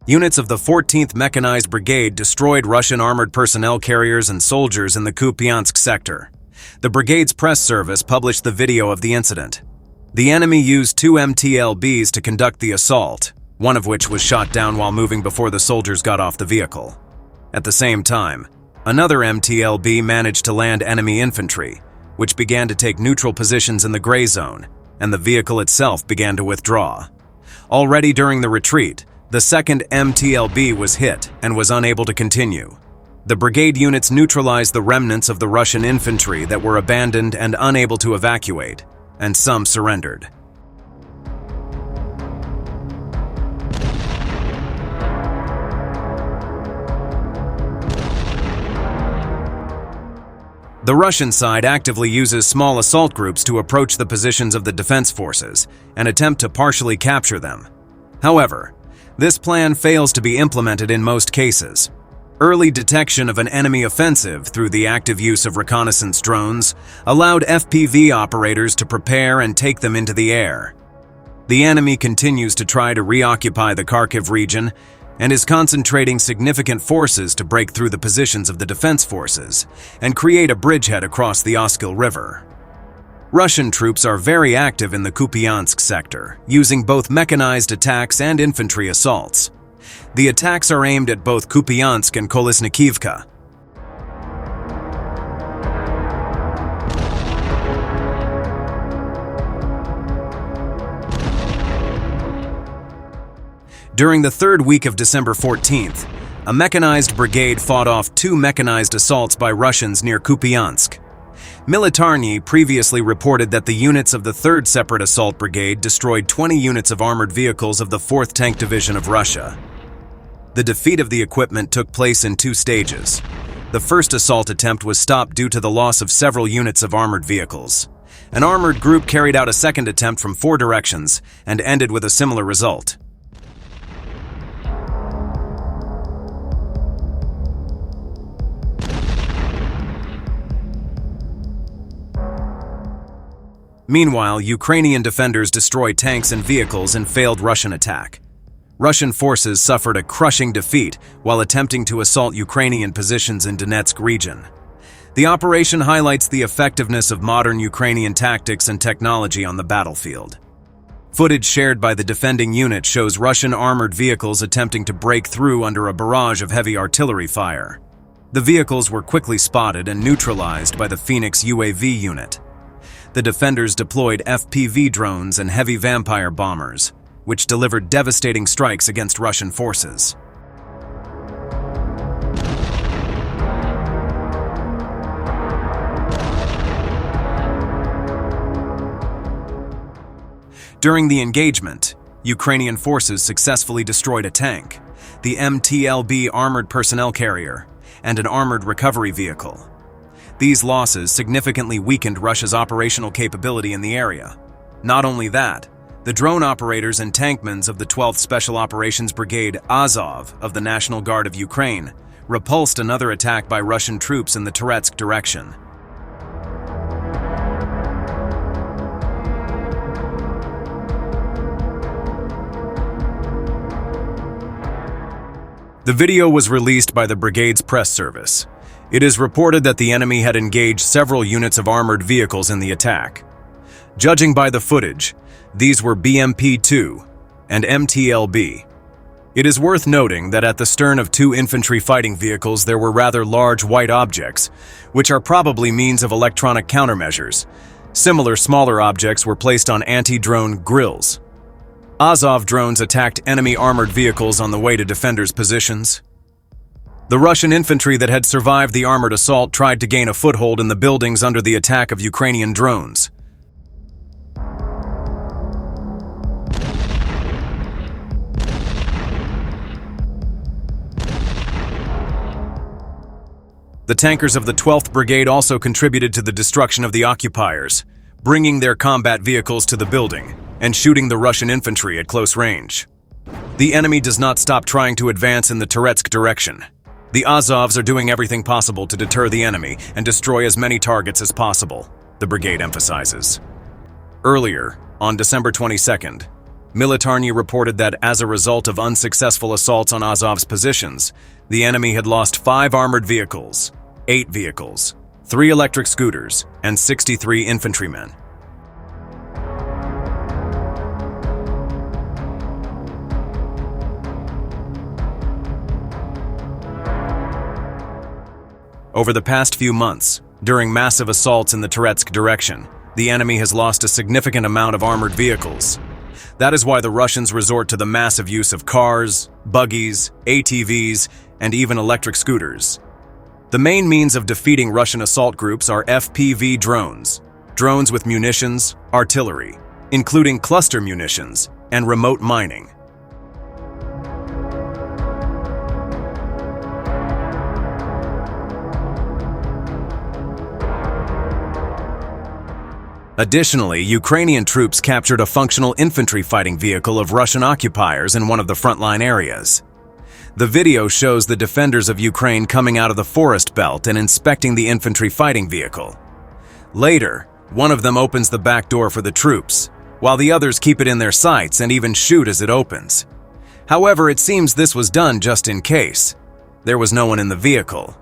Units of the 14th Mechanized Brigade destroyed Russian armored personnel carriers and soldiers in the Kupiansk sector. The brigade's press service published the video of the incident. The enemy used 2 MT-LBs to conduct the assault, one of which was shot down while moving before the soldiers got off the vehicle. At the same time, another MT-LB managed to land enemy infantry, which began to take neutral positions in the gray zone, and the vehicle itself began to withdraw. Already during the retreat, the second MT-LB was hit and was unable to continue. The brigade units neutralized the remnants of the Russian infantry that were abandoned and unable to evacuate, and some surrendered. The Russian side actively uses small assault groups to approach the positions of the defense forces and attempt to partially capture them. However, this plan fails to be implemented in most cases. Early detection of an enemy offensive through the active use of reconnaissance drones allowed FPV operators to prepare and take them into the air. The enemy continues to try to reoccupy the Kharkiv region and is concentrating significant forces to break through the positions of the defense forces and create a bridgehead across the Oskil River. Russian troops are very active in the Kupiansk sector, using both mechanized attacks and infantry assaults. The attacks are aimed at both Kupiansk and Kolesnikivka. During the third week of December 14th, a mechanized brigade fought off 2 mechanized assaults by Russians near Kupiansk. Militarny previously reported that the units of the 3rd Separate Assault Brigade destroyed 20 units of armored vehicles of the 4th Tank Division of Russia. The defeat of the equipment took place in 2 stages. The first assault attempt was stopped due to the loss of several units of armored vehicles. An armored group carried out a second attempt from 4 directions and ended with a similar result. Meanwhile, Ukrainian defenders destroyed tanks and vehicles in failed Russian attack. Russian forces suffered a crushing defeat while attempting to assault Ukrainian positions in Donetsk region. The operation highlights the effectiveness of modern Ukrainian tactics and technology on the battlefield. Footage shared by the defending unit shows Russian armored vehicles attempting to break through under a barrage of heavy artillery fire. The vehicles were quickly spotted and neutralized by the Phoenix UAV unit. The defenders deployed FPV drones and heavy Vampire bombers, which delivered devastating strikes against Russian forces. During the engagement, Ukrainian forces successfully destroyed a tank, the MT-LB armored personnel carrier, and an armored recovery vehicle. These losses significantly weakened Russia's operational capability in the area. Not only that, the drone operators and tankmen of the 12th Special Operations Brigade Azov of the National Guard of Ukraine repulsed another attack by Russian troops in the Toretsk direction. The video was released by the brigade's press service. It is reported that the enemy had engaged several units of armored vehicles in the attack. Judging by the footage, these were BMP-2 and MT-LB. It is worth noting that at the stern of 2 infantry fighting vehicles there were rather large white objects, which are probably means of electronic countermeasures. Similar smaller objects were placed on anti-drone grills. Azov drones attacked enemy armored vehicles on the way to defenders' positions. The Russian infantry that had survived the armored assault tried to gain a foothold in the buildings under the attack of Ukrainian drones. The tankers of the 12th Brigade also contributed to the destruction of the occupiers, bringing their combat vehicles to the building and shooting the Russian infantry at close range. The enemy does not stop trying to advance in the Toretsk direction. The Azovs are doing everything possible to deter the enemy and destroy as many targets as possible, the brigade emphasizes. Earlier, on December 22nd, Militarny reported that as a result of unsuccessful assaults on Azov's positions, the enemy had lost 5 armored vehicles, 8 vehicles, 3 electric scooters, and 63 infantrymen. Over the past few months, during massive assaults in the Toretsk direction, the enemy has lost a significant amount of armored vehicles. That is why the Russians resort to the massive use of cars, buggies, ATVs, and even electric scooters. The main means of defeating Russian assault groups are FPV drones, drones with munitions, artillery, including cluster munitions, and remote mining. Additionally, Ukrainian troops captured a functional infantry fighting vehicle of Russian occupiers in one of the frontline areas. The video shows the defenders of Ukraine coming out of the forest belt and inspecting the infantry fighting vehicle. Later, one of them opens the back door for the troops, while the others keep it in their sights and even shoot as it opens. However, it seems this was done just in case. There was no one in the vehicle,